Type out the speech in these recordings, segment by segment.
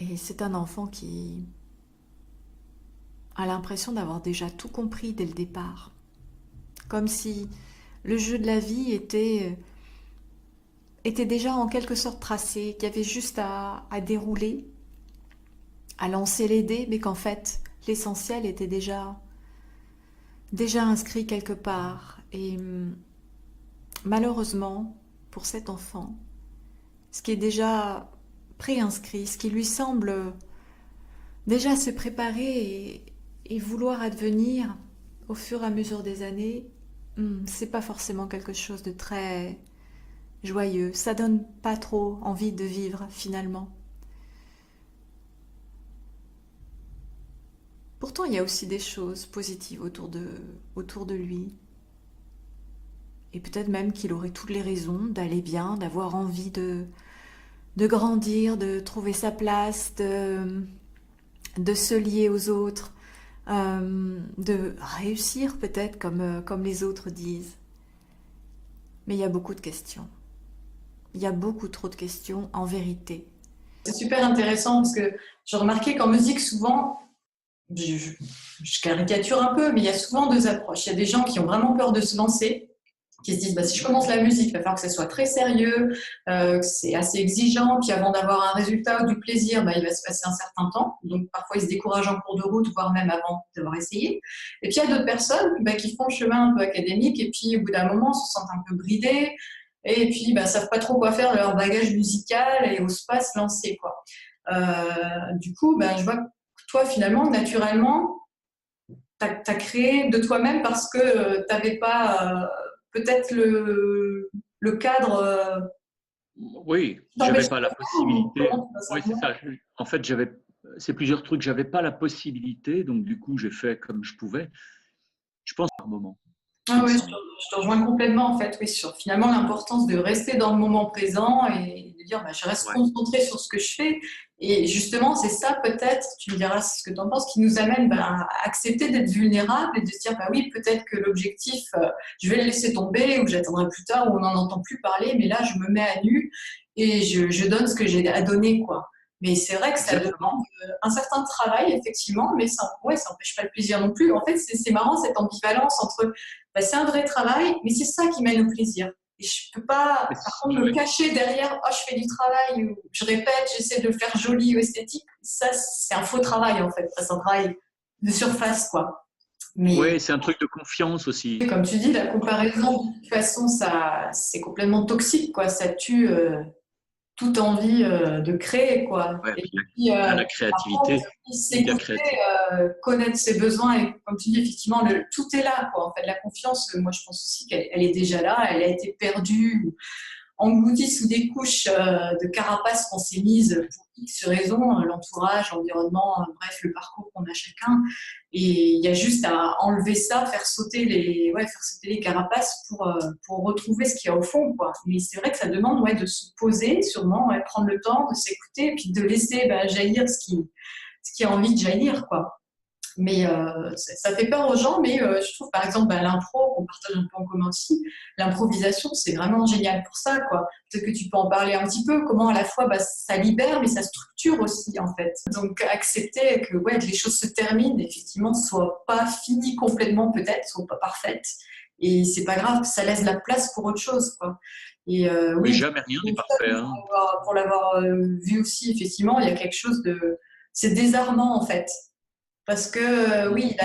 Et c'est un enfant qui a l'impression d'avoir déjà tout compris dès le départ. Comme si le jeu de la vie était déjà en quelque sorte tracé, qu'il y avait juste à dérouler, à lancer les dés, mais qu'en fait, l'essentiel était déjà inscrit quelque part. Et malheureusement, pour cet enfant, ce qui est déjà préinscrit, ce qui lui semble déjà se préparer et vouloir advenir au fur et à mesure des années, c'est pas forcément quelque chose de très joyeux. Ça donne pas trop envie de vivre finalement. Pourtant, il y a aussi des choses positives autour de lui. Et peut-être même qu'il aurait toutes les raisons d'aller bien, d'avoir envie de grandir, de trouver sa place, de se lier aux autres, de réussir peut-être comme les autres disent. Mais il y a beaucoup de questions. Il y a beaucoup trop de questions en vérité. C'est super intéressant parce que j'ai remarqué qu'en musique, souvent, je, je- je caricature un peu, mais il y a souvent deux approches. Il y a des gens qui ont vraiment peur de se lancer, qui se disent bah, si je commence la musique, il va falloir que ça soit très sérieux, que c'est assez exigeant, puis avant d'avoir un résultat ou du plaisir, bah, il va se passer un certain temps. Donc parfois ils se découragent en cours de route, voire même avant d'avoir essayé. Et puis il y a d'autres personnes bah, qui font le chemin un peu académique et puis au bout d'un moment se sentent un peu bridées et puis bah, savent pas trop quoi faire de leur bagage musical et osent pas se lancer quoi. Du coup, bah, je vois que toi finalement naturellement t'as créé de toi-même parce que t'avais pas peut-être le cadre Oui, qui j'avais t'empêchait pas de la le faire ou possibilité. comment tu vois ça? Oui, c'est ça. En fait, c'est plusieurs trucs. J'avais pas la possibilité, donc du coup, j'ai fait comme je pouvais. Je pense par moment, Ah il me oui, semble. je te rejoins complètement en fait, oui, sur finalement l'importance de rester dans le moment présent et de dire bah, je reste Ouais, concentrée sur ce que je fais. Et justement, c'est ça peut-être, tu me diras ce que tu en penses, qui nous amène bah, à accepter d'être vulnérable et de se dire bah oui, peut-être que l'objectif, je vais le laisser tomber ou j'attendrai plus tard ou on n'en entend plus parler, mais là je me mets à nu et je donne ce que j'ai à donner quoi. Mais c'est vrai que ça exactement. demande un certain travail, effectivement, mais ça, ouais, ça n'empêche pas le plaisir non plus. En fait, c'est marrant cette ambivalence entre bah, c'est un vrai travail, mais c'est ça qui mène au plaisir. Et je peux pas, par contre, me Oui. cacher derrière, oh, je fais du travail, ou je répète, j'essaie de le faire joli ou esthétique. Ça, c'est un faux travail, en fait. Ça, c'est un travail de surface, quoi. Mais Ouais, c'est un truc de confiance aussi. comme tu dis, la comparaison, de toute façon, ça, c'est complètement toxique, quoi. Ça tue toute envie de créer, quoi. Ouais, Et puis puis, la par contre, créativité, ni de la s'écouter, créativité. connaître ses besoins, et comme tu dis, effectivement, tout est là, quoi. En fait, la confiance, moi, je pense aussi qu'elle elle est déjà là, elle a été perdue, engloutis sous des couches de carapace qu'on s'est mises pour X raisons, l'entourage, l'environnement, bref, le parcours qu'on a chacun. Et il y a juste à enlever ça, faire sauter les carapaces pour retrouver ce qu'il y a au fond, quoi. Mais c'est vrai que ça demande ouais, de se poser, sûrement, ouais, prendre le temps de s'écouter et puis de laisser bah, jaillir ce qui a envie de jaillir, quoi. Mais ça fait peur aux gens, mais je trouve par exemple bah, l'impro, qu'on partage un peu en commun aussi, l'improvisation, c'est vraiment génial pour ça, quoi. Peut-être que tu peux en parler un petit peu, comment à la fois bah, ça libère, mais ça structure aussi, en fait. Donc accepter que ouais, les choses se terminent, effectivement, soient pas finies complètement peut-être, soient pas parfaites, et c'est pas grave, ça laisse la place pour autre chose, quoi. Et Oui, oui, jamais rien n'est parfait, hein. pour l'avoir vu aussi, effectivement, il y a quelque chose de... C'est désarmant, en fait. Parce que oui,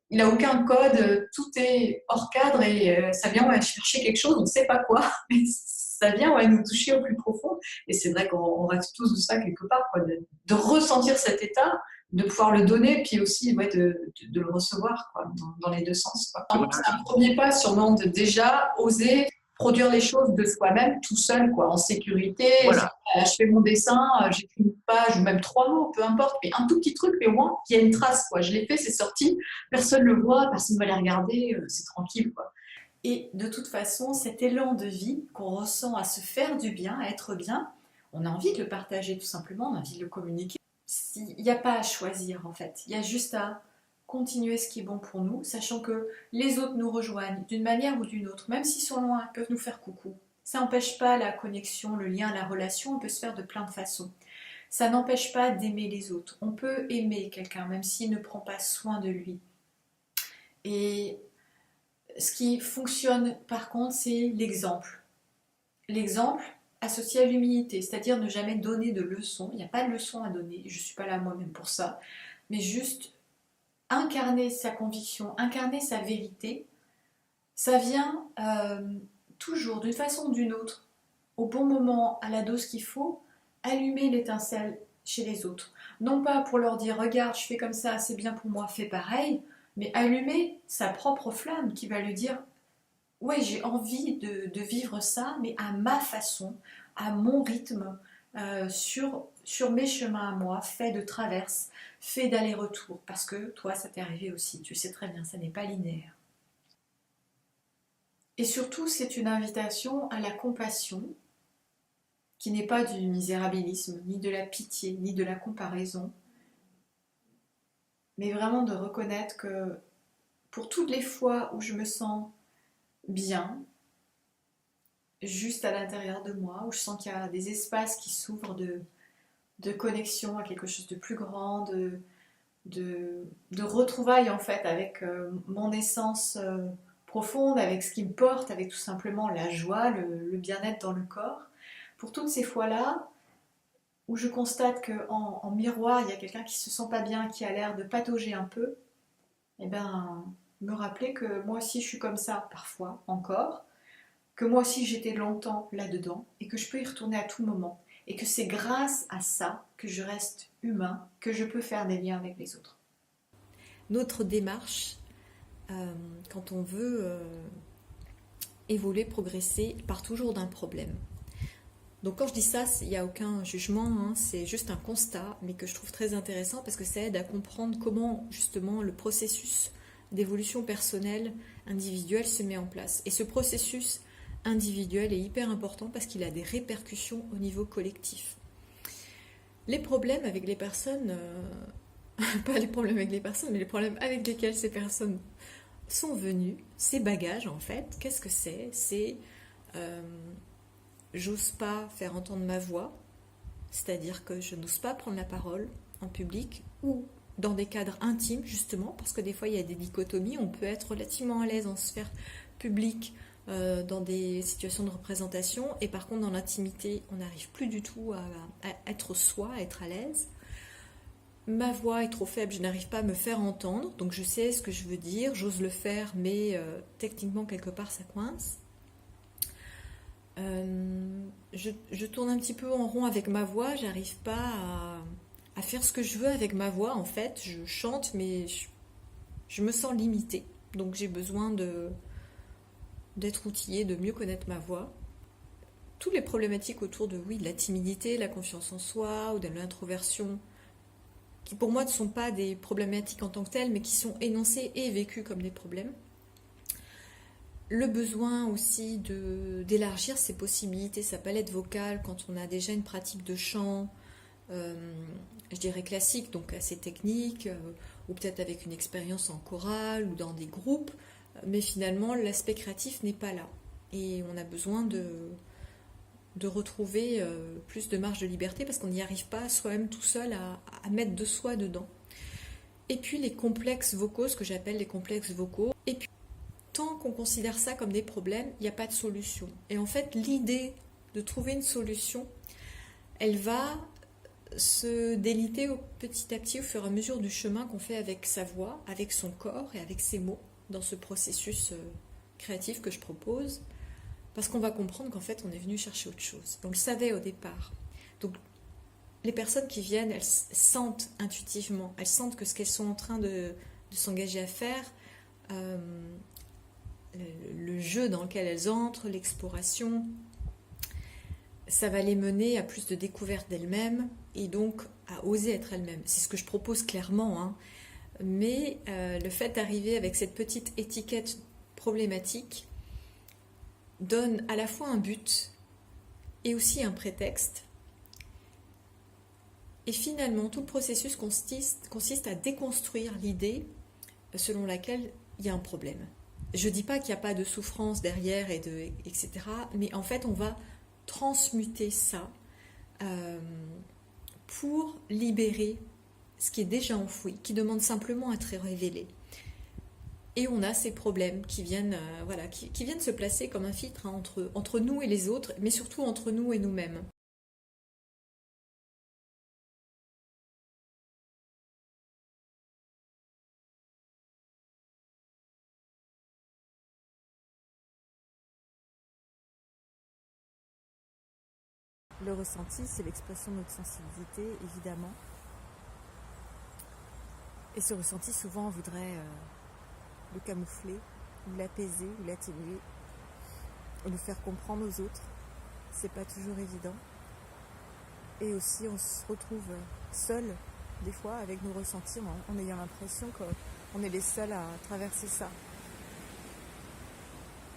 il a aucun code, tout est hors cadre et ça vient ouais, chercher quelque chose, on ne sait pas quoi, mais ça vient ouais, nous toucher au plus profond. Et c'est vrai qu'on rêve tous de ça quelque part, quoi, de ressentir cet état, de pouvoir le donner, puis aussi ouais, de le recevoir quoi, dans les deux sens. Quoi. Voilà. C'est un premier pas sûrement de déjà oser produire les choses de soi-même tout seul, quoi, en sécurité. Voilà. Je fais mon dessin, j'écris une page ou même trois mots, peu importe, mais un tout petit truc, mais au moins qu'il y a une trace. Quoi. Je l'ai fait, c'est sorti, personne ne le voit, personne ne va les regarder, c'est tranquille. Quoi. Et de toute façon, cet élan de vie qu'on ressent à se faire du bien, à être bien, on a envie de le partager tout simplement, on a envie de le communiquer. Il n'y a pas à choisir en fait, il y a juste à continuer ce qui est bon pour nous, sachant que les autres nous rejoignent d'une manière ou d'une autre, même s'ils sont loin, ils peuvent nous faire coucou. Ça n'empêche pas la connexion, le lien, la relation, on peut se faire de plein de façons. Ça n'empêche pas d'aimer les autres. On peut aimer quelqu'un même s'il ne prend pas soin de lui. Et ce qui fonctionne par contre, c'est l'exemple. L'exemple associé à l'humilité, c'est-à-dire ne jamais donner de leçons. Il n'y a pas de leçons à donner, je ne suis pas là moi-même pour ça, mais juste incarner sa conviction, incarner sa vérité. Ça vient toujours, d'une façon ou d'une autre, au bon moment, à la dose qu'il faut, allumer l'étincelle chez les autres. Non pas pour leur dire, regarde, je fais comme ça, c'est bien pour moi, fais pareil, mais allumer sa propre flamme qui va lui dire, ouais, j'ai envie de vivre ça, mais à ma façon, à mon rythme, sur mes chemins à moi, fait de traverse, fait d'aller-retour, parce que toi, ça t'est arrivé aussi, tu sais très bien, ça n'est pas linéaire. Et surtout, c'est une invitation à la compassion, qui n'est pas du misérabilisme, ni de la pitié, ni de la comparaison, mais vraiment de reconnaître que pour toutes les fois où je me sens bien, juste à l'intérieur de moi, où je sens qu'il y a des espaces qui s'ouvrent de connexion à quelque chose de plus grand, de retrouvailles en fait avec mon essence profonde, avec ce qui me porte, avec tout simplement la joie, le bien-être dans le corps. Pour toutes ces fois-là, où je constate qu'en miroir, il y a quelqu'un qui se sent pas bien, qui a l'air de patauger un peu, et ben me rappeler que moi aussi je suis comme ça parfois encore, que moi aussi j'étais longtemps là-dedans et que je peux y retourner à tout moment et que c'est grâce à ça que je reste humain, que je peux faire des liens avec les autres. Notre démarche, quand on veut évoluer, progresser, part toujours d'un problème. Donc quand je dis ça, il n'y a aucun jugement, hein, c'est juste un constat, mais que je trouve très intéressant parce que ça aide à comprendre comment justement le processus d'évolution personnelle, individuelle se met en place. Et ce processus individuel est hyper important parce qu'il a des répercussions au niveau collectif. Les problèmes avec les personnes, pas les problèmes avec les personnes, mais les problèmes avec lesquels ces personnes sont venues, ces bagages en fait, qu'est-ce que c'est ? C'est j'ose pas faire entendre ma voix, c'est-à-dire que je n'ose pas prendre la parole en public ou dans des cadres intimes justement, parce que des fois il y a des dichotomies, on peut être relativement à l'aise en sphère publique dans des situations de représentation et par contre dans l'intimité on n'arrive plus du tout à être soi, à être à l'aise. Ma voix est trop faible, je n'arrive pas à me faire entendre, donc je sais ce que je veux dire, j'ose le faire mais techniquement quelque part ça coince. Je tourne un petit peu en rond avec ma voix, j'arrive pas à faire ce que je veux avec ma voix en fait, je chante mais je me sens limitée, donc j'ai besoin d'être outillée, de mieux connaître ma voix. Toutes les problématiques autour de la timidité, la confiance en soi ou de l'introversion, qui pour moi ne sont pas des problématiques en tant que telles, mais qui sont énoncées et vécues comme des problèmes. Le besoin aussi d'élargir ses possibilités, sa palette vocale quand on a déjà une pratique de chant, je dirais classique, donc assez technique, ou peut-être avec une expérience en chorale ou dans des groupes, mais finalement l'aspect créatif n'est pas là. Et on a besoin de retrouver plus de marge de liberté parce qu'on n'y arrive pas soi-même tout seul à mettre de soi dedans. Et puis les complexes vocaux, ce que j'appelle les complexes vocaux. Et puis tant qu'on considère ça comme des problèmes, il n'y a pas de solution. Et en fait, l'idée de trouver une solution, elle va se déliter petit à petit au fur et à mesure du chemin qu'on fait avec sa voix, avec son corps et avec ses mots dans ce processus créatif que je propose. Parce qu'on va comprendre qu'en fait, on est venu chercher autre chose. On le savait au départ. Donc, les personnes qui viennent, elles sentent intuitivement, elles sentent que ce qu'elles sont en train de s'engager à faire, le jeu dans lequel elles entrent, l'exploration, ça va les mener à plus de découverte d'elles-mêmes et donc à oser être elles-mêmes. C'est ce que je propose clairement, hein. Mais le fait d'arriver avec cette petite étiquette problématique donne à la fois un but et aussi un prétexte. Et finalement, tout le processus consiste à déconstruire l'idée selon laquelle il y a un problème. Je ne dis pas qu'il n'y a pas de souffrance derrière, etc. Mais en fait, on va transmuter ça pour libérer ce qui est déjà enfoui, qui demande simplement à être révélé. Et on a ces problèmes qui viennent, qui viennent se placer comme un filtre entre nous et les autres, mais surtout entre nous et nous-mêmes. Le ressenti, c'est l'expression de notre sensibilité, évidemment. Et ce ressenti, souvent, on voudrait le camoufler, ou l'apaiser, ou l'atténuer, ou le faire comprendre aux autres. C'est pas toujours évident. Et aussi, on se retrouve seul, des fois, avec nos ressentis, en ayant l'impression qu'on est les seuls à traverser ça.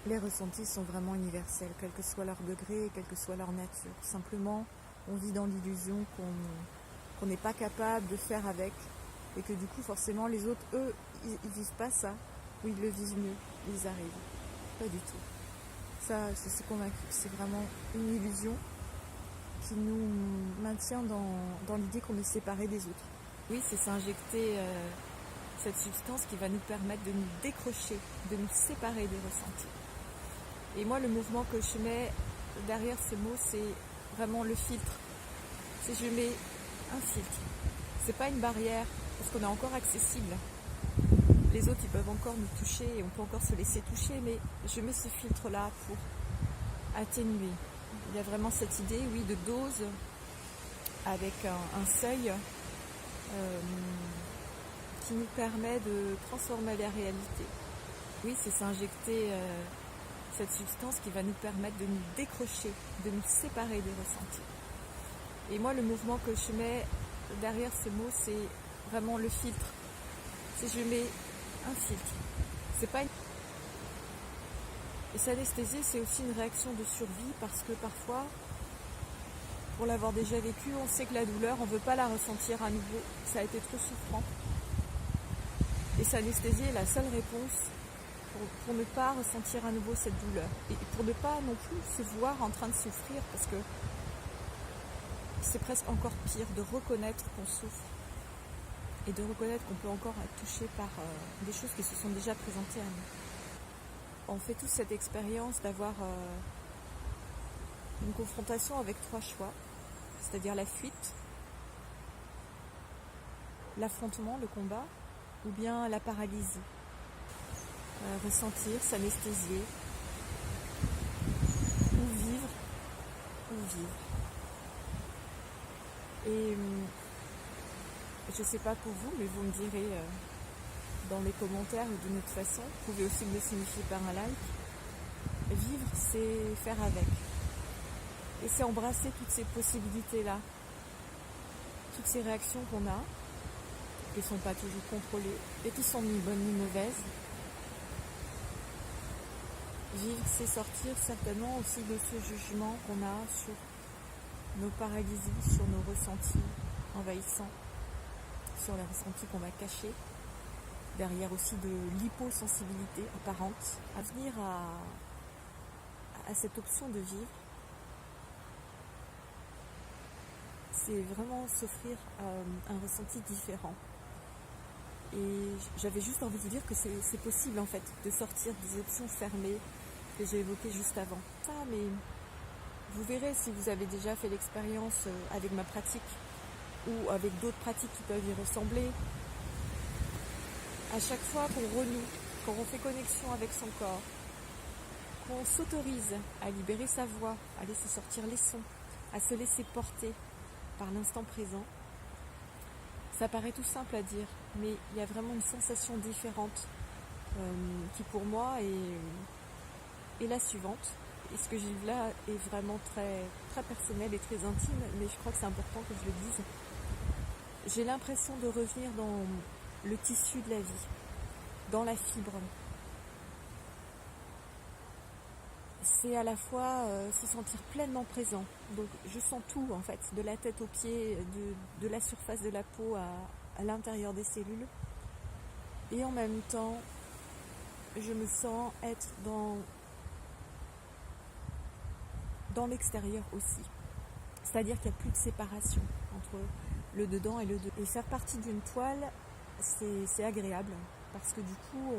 Les ressentis sont vraiment universels, quel que soit leur degré, quelle que soit leur nature. Simplement, on vit dans l'illusion qu'on n'est pas capable de faire avec, et que du coup, forcément, les autres, eux, ils vivent pas ça, ou ils le vivent mieux, ils arrivent. Pas du tout. Ça, je suis convaincue que c'est vraiment une illusion qui nous maintient dans l'idée qu'on est séparé des autres. Oui, c'est s'injecter cette substance qui va nous permettre de nous décrocher, de nous séparer des ressentis. Et moi, le mouvement que je mets derrière ce mot, c'est vraiment le filtre. Je mets un filtre. C'est pas une barrière, parce qu'on est encore accessible. Les autres, ils peuvent encore nous toucher, et on peut encore se laisser toucher, mais je mets ce filtre-là pour atténuer. Il y a vraiment cette idée, oui, de dose, avec un seuil qui nous permet de transformer la réalité. Oui, c'est s'injecter cette substance qui va nous permettre de nous décrocher, de nous séparer des ressentis. Et moi, le mouvement que je mets derrière ce mot, c'est vraiment le filtre. Je mets un filtre. C'est pas une... Et s'anesthésier, c'est aussi une réaction de survie parce que parfois, pour l'avoir déjà vécu, on sait que la douleur, on ne veut pas la ressentir à nouveau. Ça a été trop souffrant. Et s'anesthésier est la seule réponse pour ne pas ressentir à nouveau cette douleur. Et pour ne pas non plus se voir en train de souffrir, parce que c'est presque encore pire de reconnaître qu'on souffre et de reconnaître qu'on peut encore être touché par des choses qui se sont déjà présentées à nous. On fait tous cette expérience d'avoir une confrontation avec 3 choix, c'est-à-dire la fuite, l'affrontement, le combat, ou bien la paralysie. Ressentir, s'anesthésier, ou vivre. Et je ne sais pas pour vous, mais vous me direz dans les commentaires ou d'une autre façon, vous pouvez aussi me le signifier par un like. Vivre, c'est faire avec. Et c'est embrasser toutes ces possibilités-là, toutes ces réactions qu'on a, qui ne sont pas toujours contrôlées, et qui sont ni bonnes ni mauvaises. Vivre, c'est sortir certainement aussi de ce jugement qu'on a sur nos paralysies, sur nos ressentis envahissants, sur les ressentis qu'on va cacher, derrière aussi de l'hyposensibilité apparente, à venir à cette option de vivre. C'est vraiment s'offrir un ressenti différent. Et j'avais juste envie de dire que c'est possible en fait de sortir des options fermées que j'ai évoquées juste avant. Ah, mais vous verrez si vous avez déjà fait l'expérience avec ma pratique ou avec d'autres pratiques qui peuvent y ressembler. À chaque fois qu'on renoue, quand on fait connexion avec son corps, qu'on s'autorise à libérer sa voix, à laisser sortir les sons, à se laisser porter par l'instant présent, ça paraît tout simple à dire, mais il y a vraiment une sensation différente qui pour moi est la suivante. Et ce que j'ai vu là est vraiment très, très personnel et très intime, mais je crois que c'est important que je le dise. J'ai l'impression de revenir dans le tissu de la vie, dans la fibre. C'est à la fois se sentir pleinement présent. Donc je sens tout en fait, de la tête aux pieds, de la surface de la peau à l'intérieur des cellules. Et en même temps, je me sens être dans l'extérieur aussi. C'est-à-dire qu'il n'y a plus de séparation. entre le dedans et le dehors. Et faire partie d'une toile, c'est agréable, parce que du coup,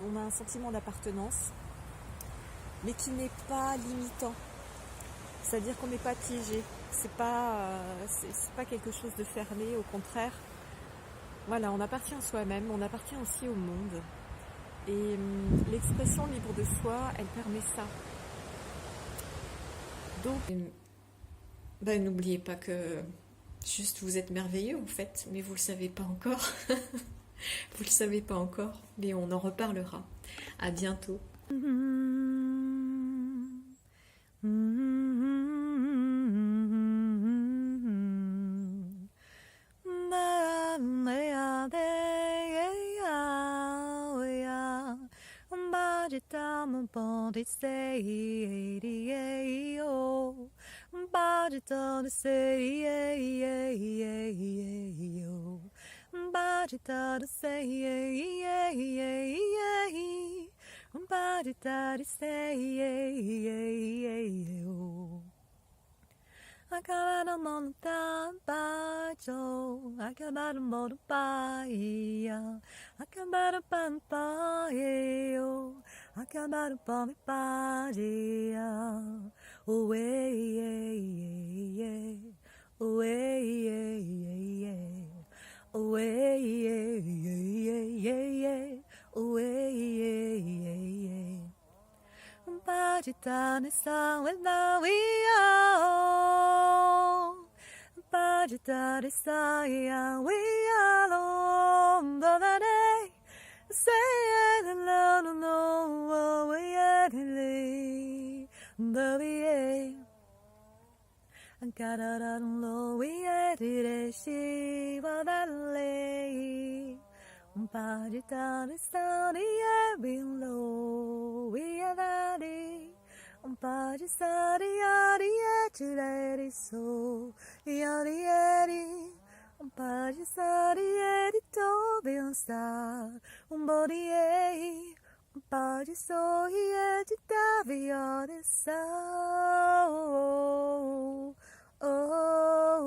on a un sentiment d'appartenance, mais qui n'est pas limitant. C'est-à-dire qu'on n'est pas piégé. C'est pas quelque chose de fermé, au contraire. Voilà, on appartient à soi-même, on appartient aussi au monde. Et l'expression libre de soi, elle permet ça. Donc, n'oubliez pas que juste vous êtes merveilleux en fait, mais vous le savez pas encore. Vous le savez pas encore, mais on en reparlera. À bientôt. Oh,